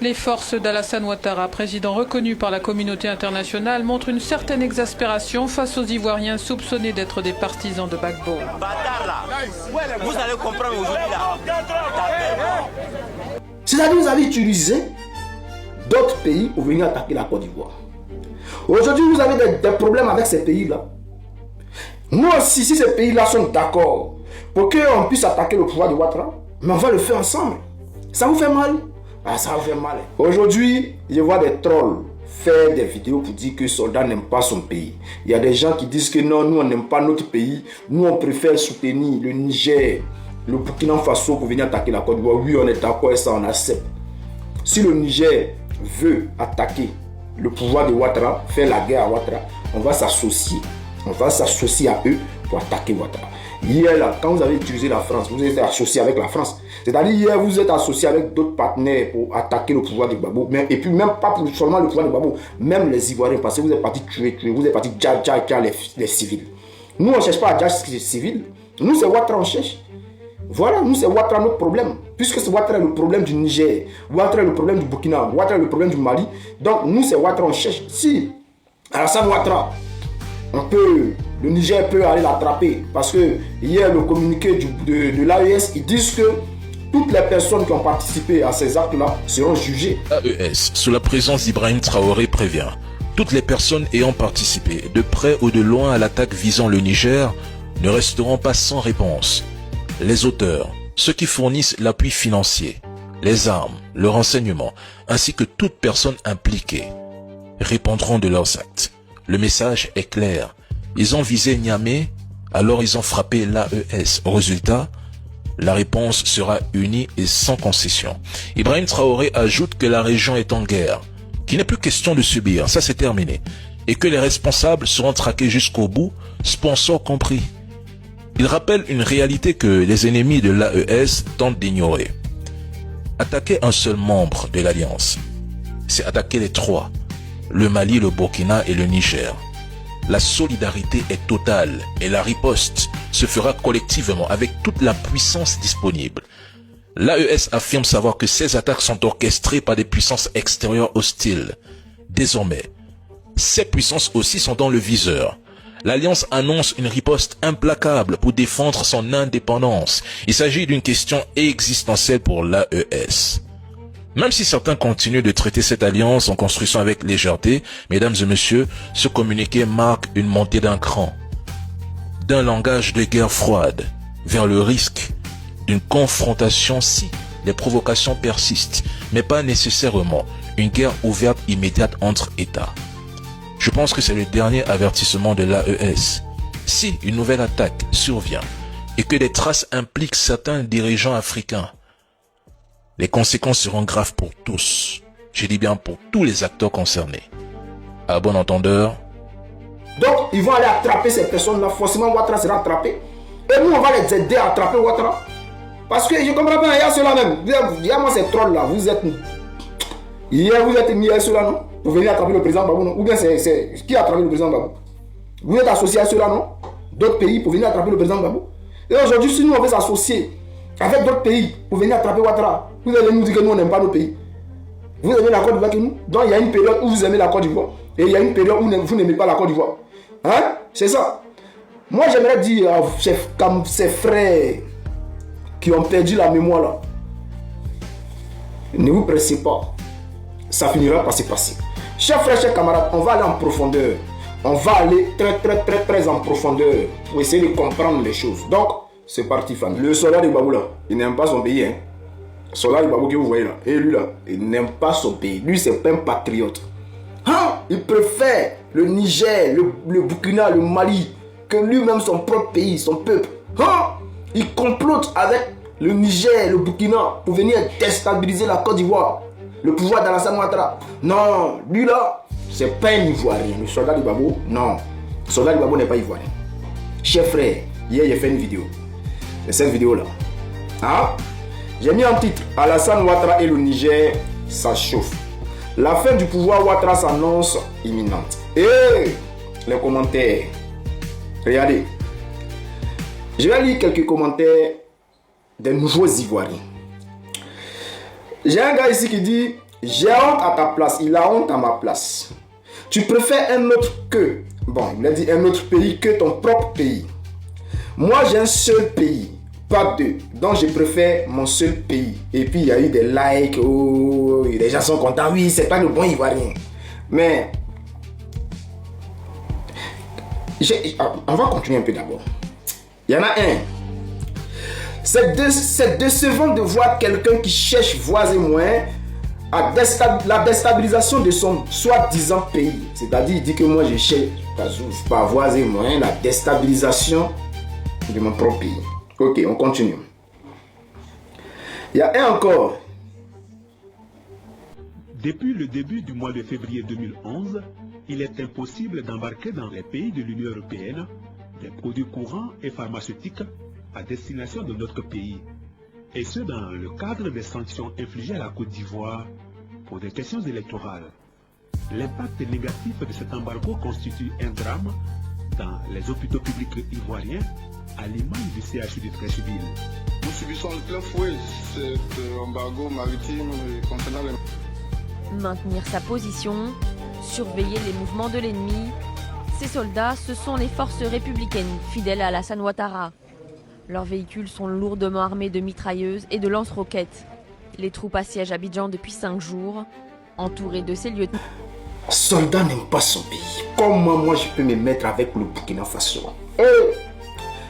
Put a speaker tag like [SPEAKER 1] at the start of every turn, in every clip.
[SPEAKER 1] Les forces d'Alassane Ouattara, président reconnu par la communauté internationale, montrent une certaine exaspération face aux Ivoiriens soupçonnés d'être des partisans de Gbagbo.
[SPEAKER 2] Vous allez comprendre aujourd'hui là.
[SPEAKER 3] C'est-à-dire que vous avez utilisé d'autres pays pour venir attaquer la Côte d'Ivoire. Aujourd'hui, vous avez des problèmes avec ces pays-là. Nous aussi, si ces pays-là sont d'accord pour qu'on puisse attaquer le pouvoir de Ouattara, mais on va le faire ensemble. Ça vous fait mal? Ah, ça vous fait mal. Aujourd'hui, je vois des trolls faire des vidéos pour dire que les soldats n'aiment pas son pays. Il y a des gens qui disent que non, nous on n'aime pas notre pays. Nous on préfère soutenir le Niger, le Burkina Faso pour venir attaquer la Côte d'Ivoire. Oui, on est d'accord et ça on accepte. Si le Niger veut attaquer le pouvoir de Ouattara, faire la guerre à Ouattara, on va s'associer. On va s'associer à eux pour attaquer Ouattara. Hier, là, quand vous avez utilisé la France, vous êtes associé avec la France. C'est-à-dire, hier, vous êtes associé avec d'autres partenaires pour attaquer le pouvoir de Gbagbo. Et puis, même pas pour seulement le pouvoir de Gbagbo, même les Ivoiriens, parce que vous êtes partis tuer, vous êtes partis dja les civils. Nous, on ne cherche pas à dja les civils. Nous, c'est Ouattara, on cherche. Voilà, nous, c'est Ouattara notre problème. Puisque c'est Ouattara le problème du Niger, Ouattara le problème du Burkina, Ouattara le problème du Mali. Donc, nous, c'est Ouattara, on cherche. Si Alassane Ouattara, le Niger peut aller l'attraper. Parce que hier, le communiqué de l'AES, ils disent que toutes les personnes qui ont participé à ces actes-là seront jugées.
[SPEAKER 4] L'AES, sous la présence d'Ibrahim Traoré, prévient: toutes les personnes ayant participé, de près ou de loin, à l'attaque visant le Niger, ne resteront pas sans réponse. Les auteurs, ceux qui fournissent l'appui financier, les armes, le renseignement, ainsi que toute personne impliquée, répondront de leurs actes. Le message est clair. Ils ont visé Niamey, alors ils ont frappé l'AES. Au résultat, la réponse sera unie et sans concession. Ibrahim Traoré ajoute que la région est en guerre, qu'il n'est plus question de subir, ça c'est terminé, et que les responsables seront traqués jusqu'au bout, sponsors compris. Il rappelle une réalité que les ennemis de l'AES tentent d'ignorer. Attaquer un seul membre de l'Alliance, c'est attaquer les trois: le Mali, le Burkina et le Niger. La solidarité est totale et la riposte se fera collectivement avec toute la puissance disponible. L'AES affirme savoir que ces attaques sont orchestrées par des puissances extérieures hostiles. Désormais, ces puissances aussi sont dans le viseur. L'Alliance annonce une riposte implacable pour défendre son indépendance. Il s'agit d'une question existentielle pour l'AES. Même si certains continuent de traiter cette alliance en construction avec légèreté, mesdames et messieurs, ce communiqué marque une montée d'un cran, d'un langage de guerre froide, vers le risque d'une confrontation si les provocations persistent, mais pas nécessairement une guerre ouverte immédiate entre États. Je pense que c'est le dernier avertissement de l'AES. Si une nouvelle attaque survient et que des traces impliquent certains dirigeants africains, les conséquences seront graves pour tous. Je dis bien pour tous les acteurs concernés. À bon entendeur.
[SPEAKER 3] Donc, ils vont aller attraper ces personnes-là. Forcément, Ouattara sera attrapé. Et nous, on va les aider à attraper Ouattara. Parce que je comprends pas, il y a ceux-là même. Il y a moi ces trolls-là. Vous êtes mis à ceux-là, non? Pour venir attraper le président Gbagbo, non? Ou bien c'est qui a attrapé le président Gbagbo? Vous êtes associés à ceux-là, non? D'autres pays pour venir attraper le président Gbagbo. Et aujourd'hui, si nous, on veut s'associer avec d'autres pays pour venir attraper Ouattara, vous allez nous dire que nous, on n'aime pas nos pays. Vous aimez la Côte d'Ivoire que nous? Donc, il y a une période où vous aimez la Côte d'Ivoire. Et il y a une période où vous n'aimez pas la Côte d'Ivoire. Hein? C'est ça. Moi, j'aimerais dire à ces frères qui ont perdu la mémoire là, ne vous pressez pas. Ça finira par se passer. Chers frères, chers camarades, on va aller en profondeur. On va aller très en profondeur pour essayer de comprendre les choses. Donc, c'est parti, famille. Le soldat de Gbagbo là, il n'aime pas son pays. Hein. Le soldat de Gbagbo que vous voyez là, et lui là, il n'aime pas son pays. Lui, c'est pas un patriote. Hein? Il préfère le Niger, le Burkina, le Mali, que lui-même son propre pays, son peuple. Hein? Il complote avec le Niger, le Burkina, pour venir déstabiliser la Côte d'Ivoire. Le pouvoir d'Alassane Ouattara. Non, lui là, c'est pas un Ivoirien. Le soldat de Gbagbo, non. Le soldat de Gbagbo n'est pas Ivoirien. Chers frères, hier j'ai fait une vidéo. Et cette vidéo là, hein? J'ai mis en titre: Alassane Ouattara et le Niger, ça chauffe. La fin du pouvoir Ouattara s'annonce imminente. Et les commentaires. Regardez. Je vais lire quelques commentaires des nouveaux Ivoiriens. J'ai un gars ici qui dit: J'ai honte à ta place, il a honte à ma place. Tu préfères un autre que, bon, il a dit un autre pays que ton propre pays. Moi, j'ai un seul pays, pas deux. Donc, je préfère mon seul pays. Et puis, il y a eu des likes, oh, les gens sont contents. Oui, c'est pas le bon Ivoirien. Mais, on va continuer un peu d'abord. Il y en a un. C'est décevant de voir quelqu'un qui cherche voies et moyens à la déstabilisation de son soi-disant pays. C'est-à-dire, il dit que moi, je cherche par voies et moyens la déstabilisation de mon propre pays. Ok, on continue. Il y a un encore.
[SPEAKER 5] Depuis le début du mois de février 2011, il est impossible d'embarquer dans les pays de l'Union européenne des produits courants et pharmaceutiques à destination de notre pays, et ce dans le cadre des sanctions infligées à la Côte d'Ivoire pour des questions électorales. L'impact négatif de cet embargo constitue un drame dans les hôpitaux publics ivoiriens, à l'image du CHU de Treichville.
[SPEAKER 6] Nous subissons de plein fouet cet embargo maritime concernant les...
[SPEAKER 7] Maintenir sa position, surveiller les mouvements de l'ennemi. Ces soldats, ce sont les forces républicaines fidèles à Alassane Ouattara. Leurs véhicules sont lourdement armés de mitrailleuses et de lance-roquettes. Les troupes assiègent Abidjan depuis 5 jours, entourés de ses lieutenants.
[SPEAKER 3] Soldat n'aime pas son pays. Comment moi je peux me mettre avec le Burkina Faso?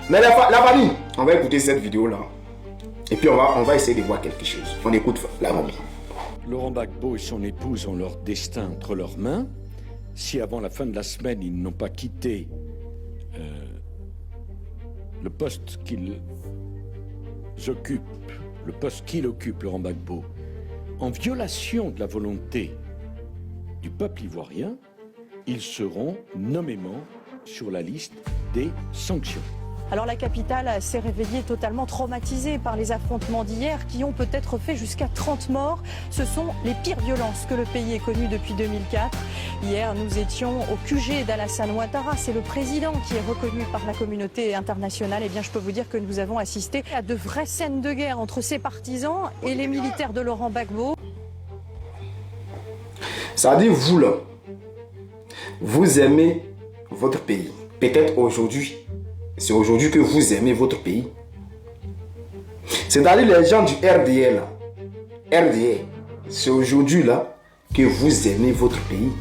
[SPEAKER 3] Mais la famille, on va écouter cette vidéo là. Et puis on va essayer de voir quelque chose. On écoute la famille.
[SPEAKER 8] Laurent Gbagbo et son épouse ont leur destin entre leurs mains. Si avant la fin de la semaine, ils n'ont pas quitté le poste qu'ils occupent, le poste qu'il occupe, Laurent Gbagbo, en violation de la volonté du peuple ivoirien, ils seront nommément sur la liste des sanctions.
[SPEAKER 9] Alors la capitale s'est réveillée totalement traumatisée par les affrontements d'hier qui ont peut-être fait jusqu'à 30 morts. Ce sont les pires violences que le pays ait connues depuis 2004. Hier, nous étions au QG d'Alassane Ouattara. C'est le président qui est reconnu par la communauté internationale. Eh bien, je peux vous dire que nous avons assisté à de vraies scènes de guerre entre ses partisans et les militaires de Laurent Gbagbo.
[SPEAKER 3] Ça dit, vous là, vous aimez votre pays. Peut-être aujourd'hui. C'est aujourd'hui que vous aimez votre pays. C'est-à-dire les gens du RDA là. RDA. C'est aujourd'hui là que vous aimez votre pays.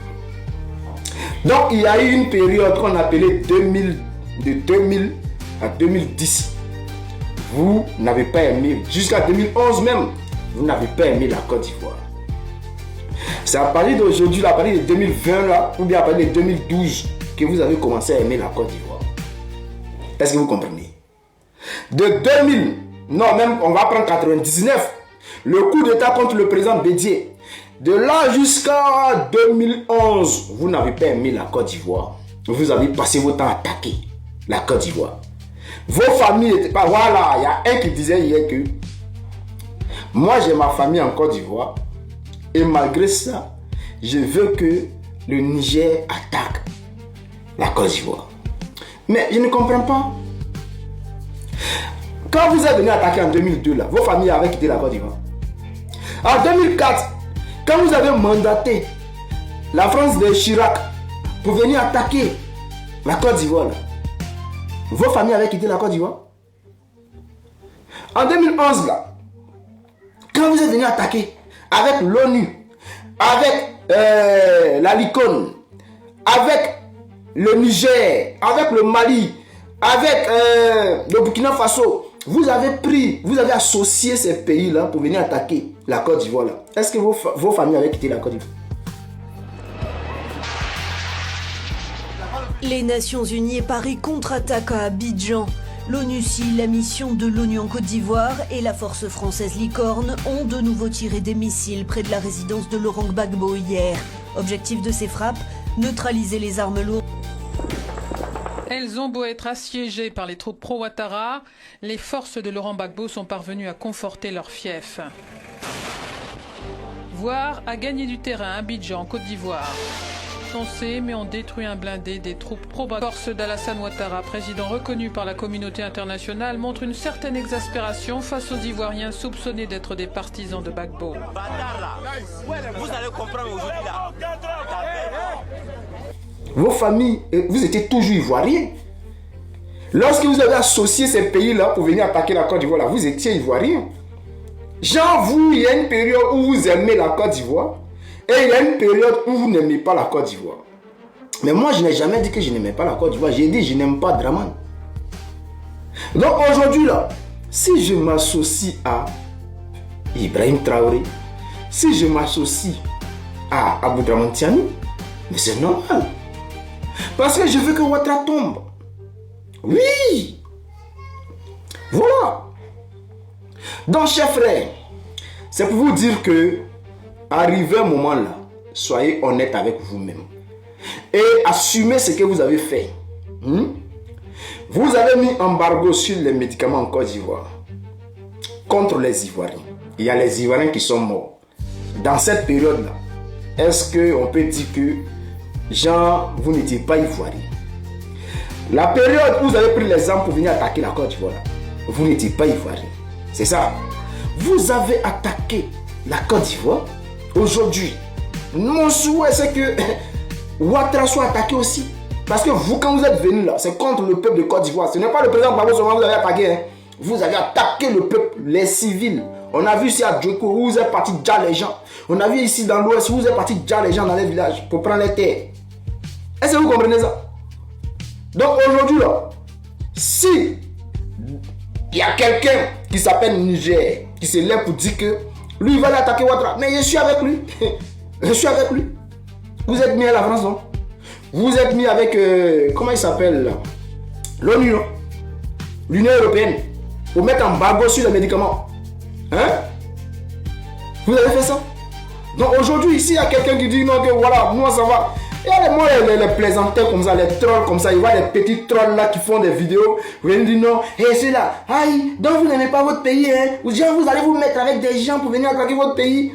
[SPEAKER 3] Donc il y a eu une période qu'on appelait de 2000 à 2010. Vous n'avez pas aimé, jusqu'à 2011 même, vous n'avez pas aimé la Côte d'Ivoire. C'est à partir d'aujourd'hui, à partir de 2020 là, ou bien à partir de 2012, que vous avez commencé à aimer la Côte d'Ivoire. Est-ce que vous comprenez? De 2000, non même on va prendre 99, le coup d'état contre le président Bédié. De là jusqu'à 2011, vous n'avez pas aimé la Côte d'Ivoire. Vous avez passé votre temps à attaquer la Côte d'Ivoire. Vos familles n'étaient pas... Voilà, il y a un qui disait hier que moi j'ai ma famille en Côte d'Ivoire et malgré ça, je veux que le Niger attaque la Côte d'Ivoire. Mais je ne comprends pas. Quand vous êtes venu attaquer en 2002, là, vos familles avaient quitté la Côte d'Ivoire. En 2004, quand vous avez mandaté la France de Chirac pour venir attaquer la Côte d'Ivoire, vos familles avaient quitté la Côte d'Ivoire. En 2011, là, quand vous êtes venu attaquer avec l'ONU, avec la LICON, avec le Niger, avec le Mali, avec le Burkina Faso, vous avez associé ces pays-là pour venir attaquer la Côte d'Ivoire. Est-ce que vos familles avaient quitté la Côte d'Ivoire?
[SPEAKER 10] Les Nations Unies et Paris contre-attaquent à Abidjan. L'ONUCI, la mission de l'ONU en Côte d'Ivoire et la force française Licorne ont de nouveau tiré des missiles près de la résidence de Laurent Gbagbo hier. Objectif de ces frappes, neutraliser les armes lourdes.
[SPEAKER 1] Elles ont beau être assiégées par les troupes pro-Ouattara, les forces de Laurent Gbagbo sont parvenues à conforter leur fief. Voire à gagner du terrain à Abidjan, Côte d'Ivoire. foncé mais ont détruit un blindé des troupes pro-Forces d'Alassane Ouattara, président reconnu par la communauté internationale, montre une certaine exaspération face aux Ivoiriens soupçonnés d'être des partisans de Gbagbo.
[SPEAKER 2] Vous allez comprendre aujourd'hui là.
[SPEAKER 3] Vos familles, vous étiez toujours ivoiriens. Lorsque vous avez associé ces pays-là pour venir attaquer la Côte d'Ivoire, vous étiez ivoiriens. Genre, vous, il y a une période où vous aimez la Côte d'Ivoire et il y a une période où vous n'aimez pas la Côte d'Ivoire. Mais moi, je n'ai jamais dit que je n'aimais pas la Côte d'Ivoire. J'ai dit je n'aime pas Dramane. Donc aujourd'hui, là, si je m'associe à Ibrahim Traoré, si je m'associe à Aboudraman Tiani, mais c'est normal. Parce que je veux que Ouattara tombe. Oui. Voilà. Donc, chers frères, c'est pour vous dire que, arrivé un moment là, soyez honnête avec vous-même. Et assumez ce que vous avez fait. Vous avez mis embargo sur les médicaments en Côte d'Ivoire. Contre les Ivoiriens. Il y a les Ivoiriens qui sont morts. Dans cette période-là, est-ce qu'on peut dire que, genre, vous n'étiez pas Ivoirien? La période où vous avez pris les armes pour venir attaquer la Côte d'Ivoire, vous n'étiez pas Ivoirien. C'est ça. Vous avez attaqué la Côte d'Ivoire. Aujourd'hui, mon souhait c'est que Ouattara soit attaqué aussi. Parce que vous, quand vous êtes venu là, c'est contre le peuple de Côte d'Ivoire. Ce n'est pas le président Gbagbo seulement que vous avez attaqué. Hein. Vous avez attaqué le peuple, les civils. On a vu ici à Djoko où vous êtes parti déjà les gens. On a vu ici dans l'ouest où vous êtes parti déjà les gens dans les villages pour prendre les terres. Est-ce que vous comprenez ça? Donc aujourd'hui là, si il y a quelqu'un qui s'appelle Niger, qui se lève pour dire que lui il va l'attaquer Ouattara, mais je suis avec lui. Je suis avec lui. Vous êtes mis à la France, non? Vous êtes mis avec, comment il s'appelle là? L'ONU, non? L'Union Européenne, pour mettre un embargo sur les médicaments. Hein? Vous avez fait ça? Donc aujourd'hui, ici, il y a quelqu'un qui dit non, que voilà, moi ça va. Il y a les plaisanteurs comme ça, les trolls comme ça. Il y a des petits trolls là qui font des vidéos. Vous allez dire non, et c'est là, aïe, donc vous n'aimez pas votre pays, hein? Ou bien vous allez vous mettre avec des gens pour venir attaquer votre pays.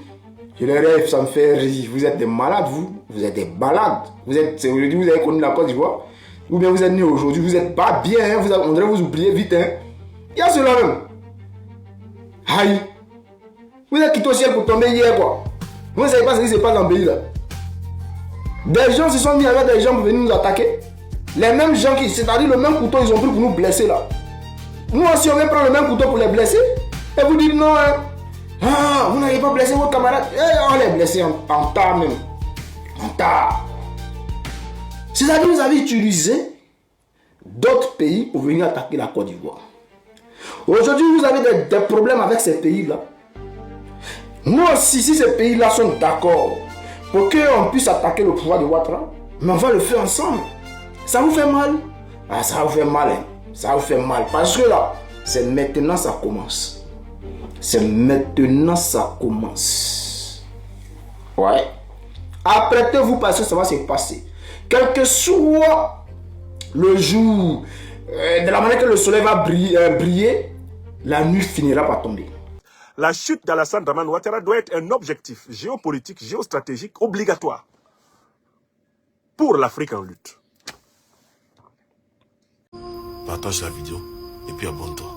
[SPEAKER 3] Je les rêve, ça me fait rire. Vous êtes des malades, vous. Vous êtes des balades. Vous êtes, aujourd'hui, vous avez connu la Côte d'Ivoire. Ou bien vous êtes né aujourd'hui, vous n'êtes pas bien, hein? On devrait vous oublier vite, hein? Il y a cela même. Aïe. Vous êtes quitté au ciel pour tomber hier, quoi. Vous ne savez pas ce qui se passe dans le pays, là. Des gens se sont mis avec des gens pour venir nous attaquer. Les mêmes gens qui, c'est-à-dire le même couteau, ils ont pris pour nous blesser, là. Nous aussi, on vient prendre le même couteau pour les blesser. Et vous dites non, hein? Ah, vous n'avez pas blessé votre camarade. On les blessé en tas même. En tas. C'est-à-dire que vous avez utilisé d'autres pays pour venir attaquer la Côte d'Ivoire. Aujourd'hui, vous avez des problèmes avec ces pays-là. Nous aussi, si ces pays-là sont d'accord pour qu'on puisse attaquer le pouvoir de Ouattara, mais on va le faire ensemble. Ça vous fait mal? Ah, ça vous fait mal, hein? Ça vous fait mal. Parce que là, c'est maintenant ça commence. C'est maintenant ça commence. Ouais. Apprêtez-vous parce que ça va se passer. Quel que soit le jour, de la manière que le soleil va briller, la nuit finira par tomber.
[SPEAKER 11] La chute d'Alassane Dramane Ouattara doit être un objectif géopolitique, géostratégique obligatoire pour l'Afrique en lutte.
[SPEAKER 12] Partage la vidéo et puis abonne-toi.